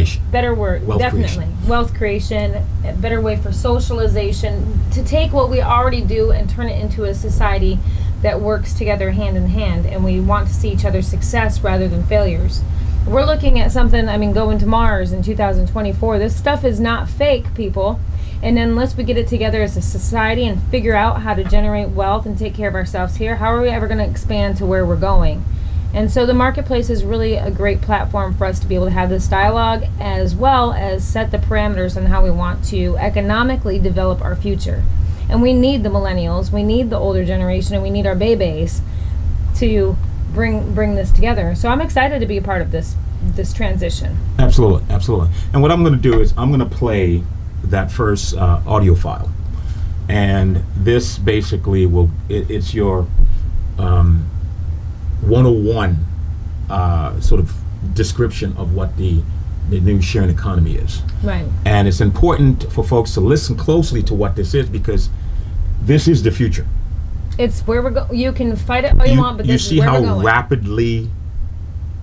creation. Better word, Wealth definitely. creation. Wealth creation, a better way for socialization, to take what we already do and turn it into a society that works together hand in hand, and we want to see each other's success rather than failures. We're looking at something, going to Mars in 2024. This stuff is not fake, people. And unless we get it together as a society and figure out how to generate wealth and take care of ourselves here, how are we ever going to expand to where we're going? And so the marketplace is really a great platform for us to be able to have this dialogue, as well as set the parameters on how we want to economically develop our future. And we need the millennials, we need the older generation, and we need our babies to bring this together. So I'm excited to be a part of this transition. Absolutely. And what I'm going to do is I'm going to play that first audio file, and this basically it's your 101 sort of description of what the new sharing economy is. Right. And it's important for folks to listen closely to what this is, because this is the future. It's where we're going. You can fight it all you want, but this is where we're going. You see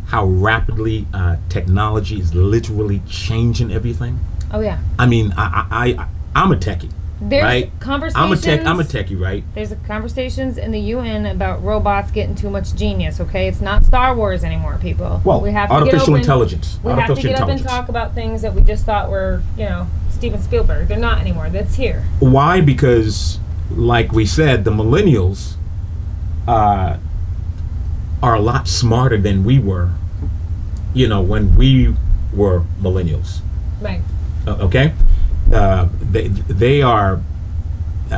how rapidly technology is literally changing everything. Oh yeah. I'm a techie. There's right? conversations. I'm a techie, right? There's conversations in the UN about robots getting too much genius. Okay, it's not Star Wars anymore, people. Well, we have to artificial intelligence. We have to get up and talk about things that we just thought were, Steven Spielberg. They're not anymore. That's here. Why? Because, like we said, the millennials are a lot smarter than we were. When we were millennials. Right. Okay. They are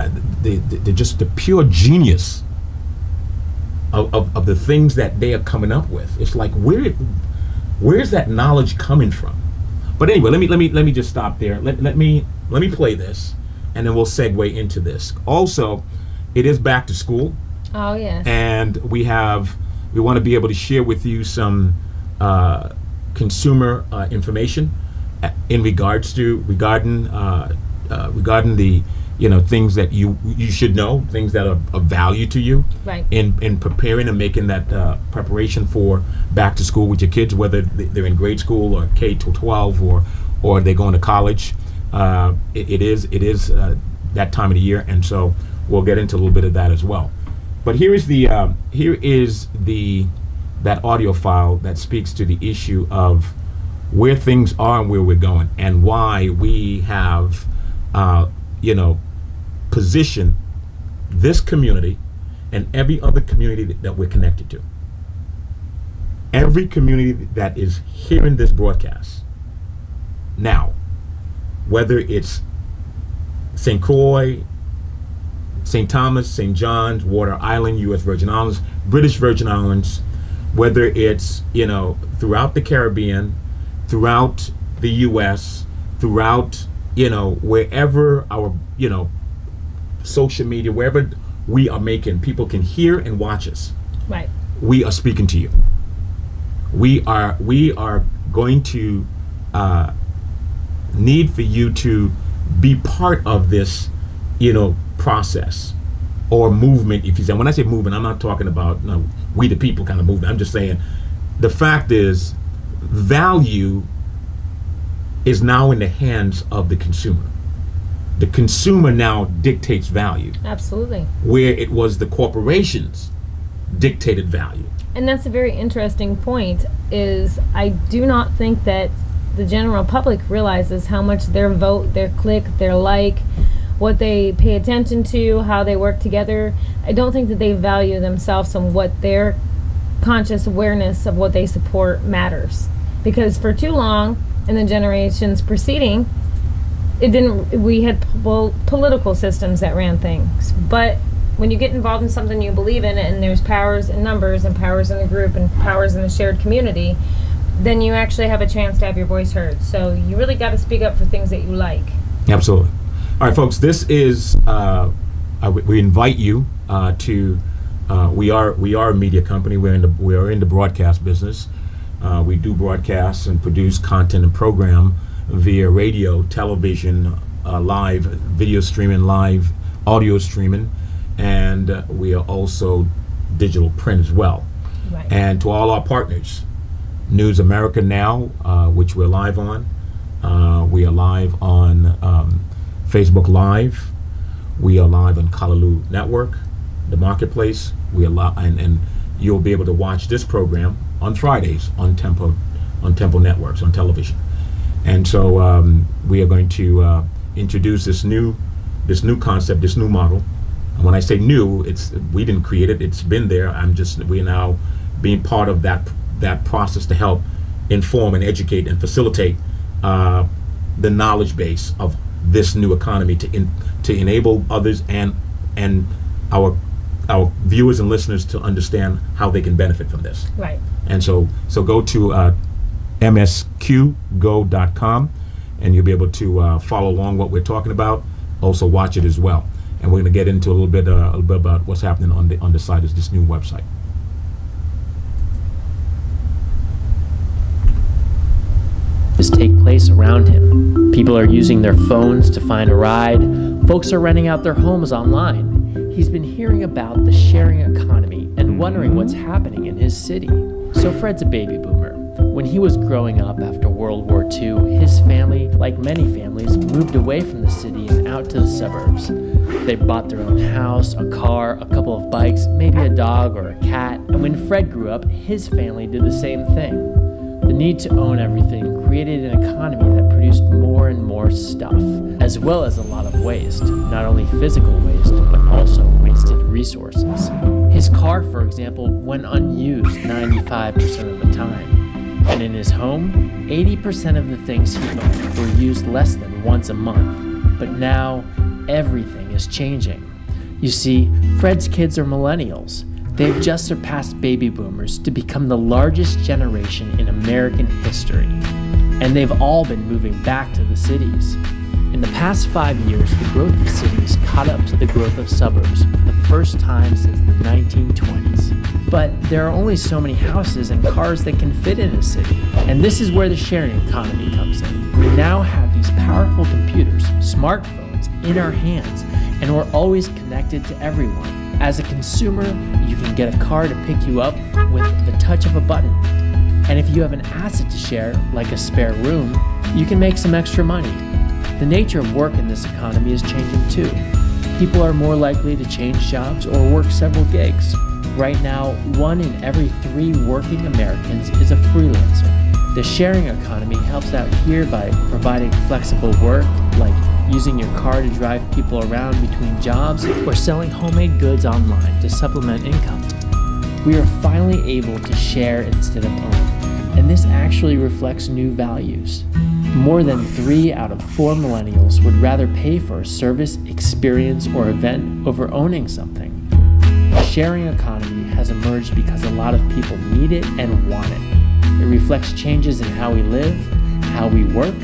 they're just the pure genius of the things that they are coming up with. It's like, where's that knowledge coming from? But anyway, let me just stop there. Let me play this, and then we'll segue into this. Also, it is back to school. Oh yes. And we want to be able to share with you some consumer information in regarding the things that you should know, things that are of value to you, right, in preparing and making that preparation for back to school with your kids, whether they're in grade school or K-12 or they're going to college. It is that time of the year, and so we'll get into a little bit of that as well. But here is that audio file that speaks to the issue of where things are and where we're going, and why we have, positioned this community and every other community that we're connected to. Every community that is hearing this broadcast now, whether it's St. Croix, St. Thomas, St. John's, Water Island, U.S. Virgin Islands, British Virgin Islands, whether it's, throughout the Caribbean, throughout the U.S., throughout, wherever our, social media, wherever we are making, people can hear and watch us. Right. We are speaking to you. We are going to need for you to be part of this, process or movement. If you say, when I say movement, I'm not talking about we the people kind of movement. I'm just saying the fact is, value is now in the hands of the consumer. The consumer now dictates value. Absolutely. Where it was the corporations dictated value. And that's a very interesting point, is I do not think that the general public realizes how much their vote, their click, their like, what they pay attention to, how they work together. I don't think that they value themselves and what their conscious awareness of what they support matters. Because for too long, in the generations preceding, we had political systems that ran things. But when you get involved in something you believe in, and there's powers in numbers and powers in the group and powers in the shared community, then you actually have a chance to have your voice heard. So you really got to speak up for things that you like. Absolutely. All right, folks, this is, we invite you to, we are a media company. We are in the broadcast business. We do broadcasts and produce content and program via radio, television, live video streaming, live audio streaming, and we are also digital print as well. Right. And to all our partners, News America Now, which we're live on. We are live on Facebook Live. We are live on Callaloo Network, the Marketplace. We are and you'll be able to watch this program on Fridays on Tempo Networks on television. And so we are going to introduce this new concept, this new model. And when I say new, we didn't create it. It's been there. We're now being part of that process to help inform and educate and facilitate the knowledge base of this new economy to enable others and our viewers and listeners to understand how they can benefit from this. Right. And so go to msqgo.com and you'll be able to follow along what we're talking about. Also watch it as well. And we're going to get into a little bit about what's happening on the site of this new website. Take place around him. People are using their phones to find a ride. Folks are renting out their homes online. He's been hearing about the sharing economy and wondering what's happening in his city. So Fred's a baby boomer. When he was growing up after World War II, his family, like many families, moved away from the city and out to the suburbs. They bought their own house, a car, a couple of bikes, maybe a dog or a cat. And when Fred grew up, his family did the same thing. The need to own everything created an economy that produced more and more stuff, as well as a lot of waste, not only physical waste, but also wasted resources. His car, for example, went unused 95% of the time. And in his home, 80% of the things he owned were used less than once a month. But now, everything is changing. You see, Fred's kids are millennials. They've just surpassed baby boomers to become the largest generation in American history. And they've all been moving back to the cities. In the past 5 years, the growth of cities caught up to the growth of suburbs for the first time since the 1920s. But there are only so many houses and cars that can fit in a city. And this is where the sharing economy comes in. We now have these powerful computers, smartphones, in our hands, and we're always connected to everyone. As a consumer, you can get a car to pick you up with the touch of a button. And if you have an asset to share, like a spare room, you can make some extra money. The nature of work in this economy is changing too. People are more likely to change jobs or work several gigs. Right now, 1 in every 3 working Americans is a freelancer. The sharing economy helps out here by providing flexible work, like using your car to drive people around between jobs, or selling homemade goods online to supplement income. We are finally able to share instead of own, and this actually reflects new values. More than 3 out of 4 millennials would rather pay for a service, experience, or event over owning something. The sharing economy has emerged because a lot of people need it and want it. It reflects changes in how we live, how we work,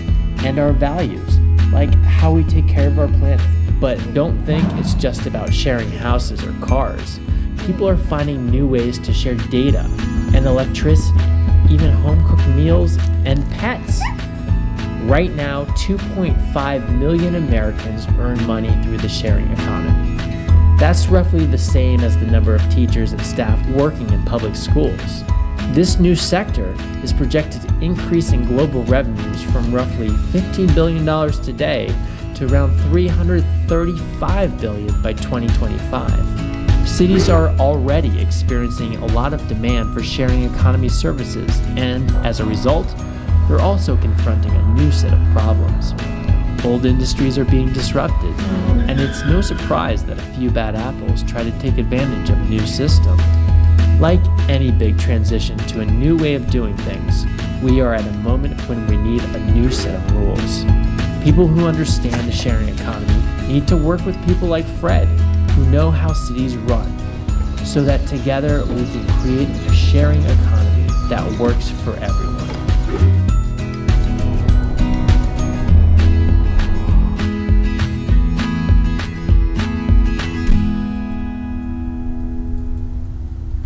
and our values, like how we take care of our planet. But don't think it's just about sharing houses or cars. People are finding new ways to share data and electricity, even home-cooked meals and pets. Right now, 2.5 million Americans earn money through the sharing economy. That's roughly the same as the number of teachers and staff working in public schools. This new sector is projected to increase in global revenues from roughly $15 billion today to around $335 billion by 2025. Cities are already experiencing a lot of demand for sharing economy services, and as a result, they're also confronting a new set of problems. Old industries are being disrupted, and it's no surprise that a few bad apples try to take advantage of a new system. Like any big transition to a new way of doing things, we are at a moment when we need a new set of rules. People who understand the sharing economy need to work with people like Fred, who know how cities run, so that together we can create a sharing economy that works for everyone.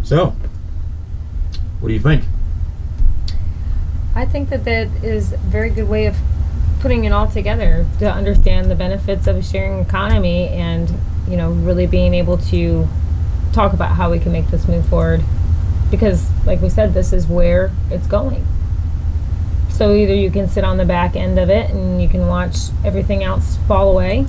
So, what do you think? I think that is a very good way of putting it all together to understand the benefits of a sharing economy and, really being able to talk about how we can make this move forward. because like we said, this is where it's going. So either you can sit on the back end of it and you can watch everything else fall away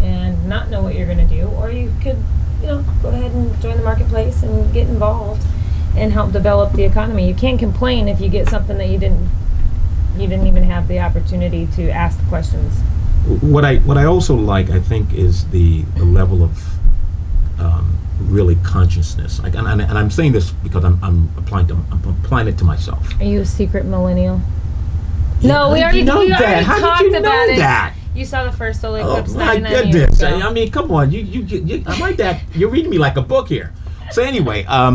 and not know what you're going to do, or you could, go ahead and join the marketplace and get involved and help develop the economy. You can't complain if you get something that you didn't even have the opportunity to ask the questions. What I also like, I think, is the level of really consciousness. And I'm saying this because I'm applying it to myself. Are you a secret millennial? Yeah, No, we already How talked did you about know it. that? You saw the first solar Oh eclipse my 99 years goodness! ago. I mean, come on, you I'm like that. You're reading me like a book here. So anyway, I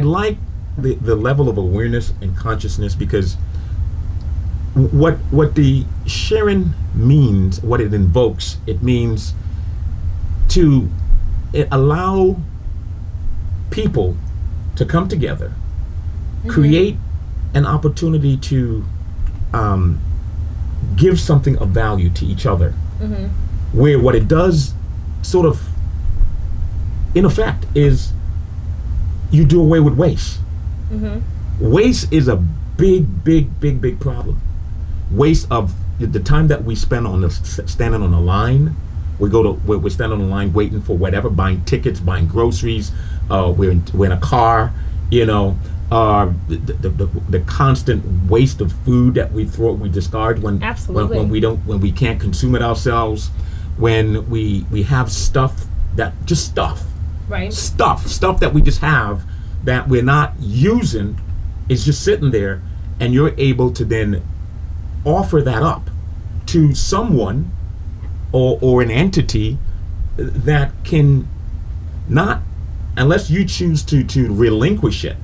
like the level of awareness and consciousness, because what the sharing means, what it invokes, it means to allow people to come together, create an opportunity to give something of value to each other, where what it does sort of in effect is you do away with waste. Waste is a big problem. Waste of the time that we spend on standing on a line. We're standing on the line waiting for whatever, buying tickets, buying groceries. We're in a car, the constant waste of food that we discard when we can't consume it ourselves, when we have stuff that Right. stuff that we just have that we're not using, is just sitting there, and you're able to then offer that up to someone or an entity that can not, unless you choose to relinquish it.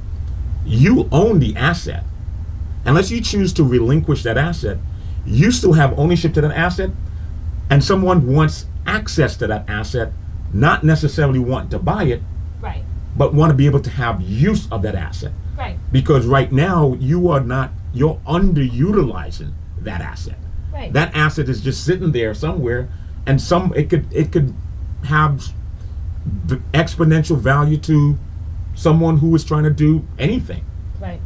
You own the asset. Unless you choose to relinquish that asset, you still have ownership to that asset, and someone wants access to that asset, not necessarily want to buy it, Right. but want to be able to have use of that asset. Right. Because right now you're underutilizing that asset. Right. That asset is just sitting there somewhere, and it could have the exponential value to someone who is trying to do anything. Right.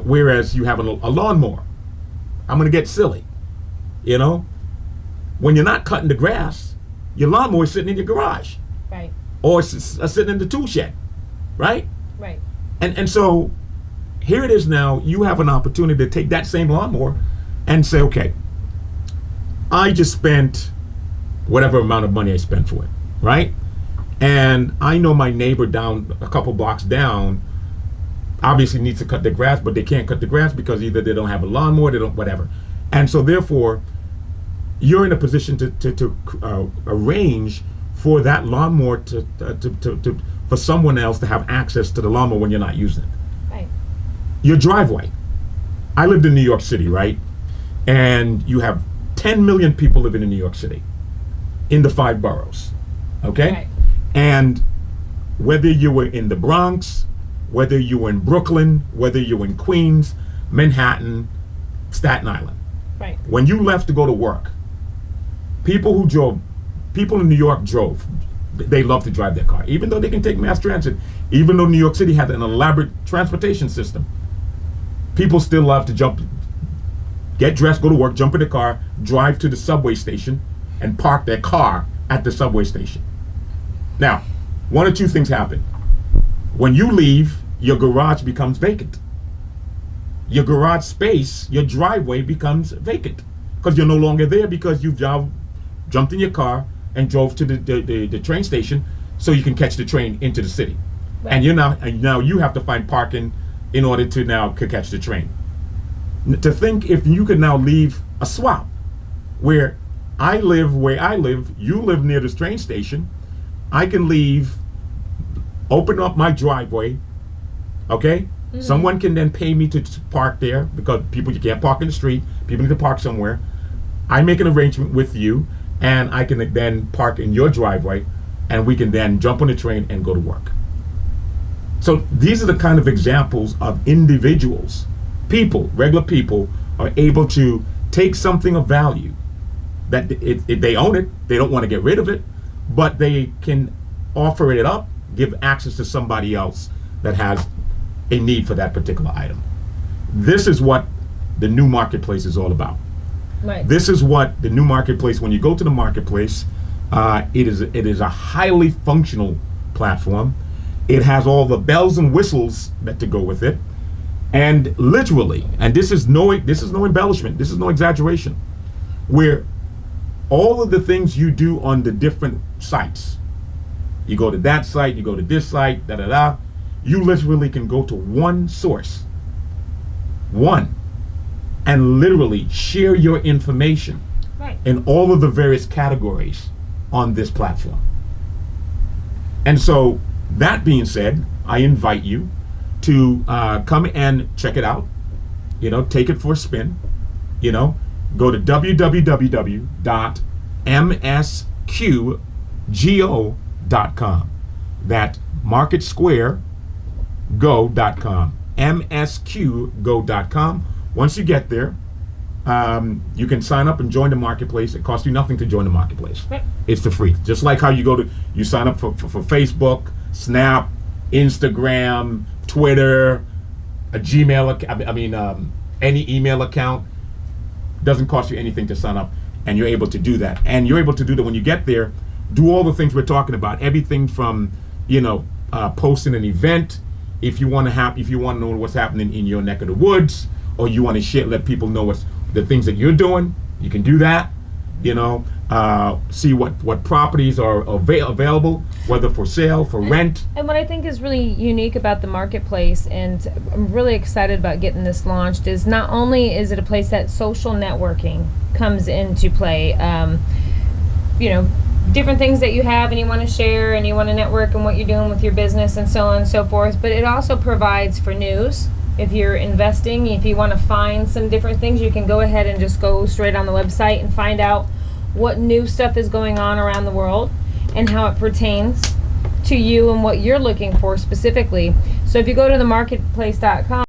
Whereas you have a lawnmower. I'm gonna get silly. When you're not cutting the grass, your lawnmower is sitting in your garage, Right. or it's sitting in the tool shed, right? Right. And so here it is now. You have an opportunity to take that same lawnmower and say, okay, I just spent whatever amount of money I spent for it, right? And I know my neighbor down a couple blocks down obviously needs to cut the grass, but they can't cut the grass because either they don't have a lawnmower, they don't, whatever. And so therefore, you're in a position to arrange for that lawnmower for someone else to have access to the lawnmower when you're not using it. Right. Your driveway. I lived in New York City, right? And you have 10 million people living in New York City, in the 5 boroughs, okay? Right. And whether you were in the Bronx, whether you were in Brooklyn, whether you were in Queens, Manhattan, Staten Island, Right. when you left to go to work, people in New York drove. They love to drive their car, even though they can take mass transit, even though New York City had an elaborate transportation system. People still love to get dressed, go to work, jump in the car, drive to the subway station, and park their car at the subway station. Now, one or two things happen. When you leave, your garage becomes vacant. Your garage space, your driveway becomes vacant because you're no longer there, because you've jumped in your car and drove to the train station so you can catch the train into the city. Right. And now you have to find parking in order to now catch the train. To think if you could now leave a swap where I live, you live near this train station, I can leave, open up my driveway, okay? Mm-hmm. Someone can then pay me to park there, because you can't park in the street, people need to park somewhere. I make an arrangement with you, and I can then park in your driveway, and we can then jump on the train and go to work. So these are the kind of examples of individuals, regular people, are able to take something of value that they own it, they don't want to get rid of it, but they can offer it up, give access to somebody else that has a need for that particular item. This is what the new marketplace is all about. Right. This is what the new marketplace, when you go to the marketplace, it is a highly functional platform. It has all the bells and whistles that to go with it. And literally, and this is no embellishment, this is no exaggeration, where all of the things you do on the different sites, you go to that site, you go to this site, you literally can go to one source, and literally share your information Right. in all of the various categories on this platform. And so, that being said, I invite you to come and check it out. Take it for a spin. Go to www.msqgo.com. That marketsquarego.com. msqgo.com. Once you get there, you can sign up and join the marketplace. It costs you nothing to join the marketplace. Right. It's for free. Just like how you sign up for Facebook, Snap, Instagram, Twitter, a Gmail account. Any email account. Doesn't cost you anything to sign up, and you're able to do that. And you're able to do that when you get there. Do all the things we're talking about. Everything from posting an event. If you want to know what's happening in your neck of the woods, or you want to let people know the things that you're doing, you can do that. See what properties are available, whether for sale, for rent. And what I think is really unique about the marketplace, and I'm really excited about getting this launched, is not only is it a place that social networking comes into play, different things that you have and you want to share and you want to network and what you're doing with your business and so on and so forth, but it also provides for news. If you're investing, if you want to find some different things, you can go ahead and just go straight on the website and find out what new stuff is going on around the world and how it pertains to you and what you're looking for specifically. So if you go to themarketplace.com,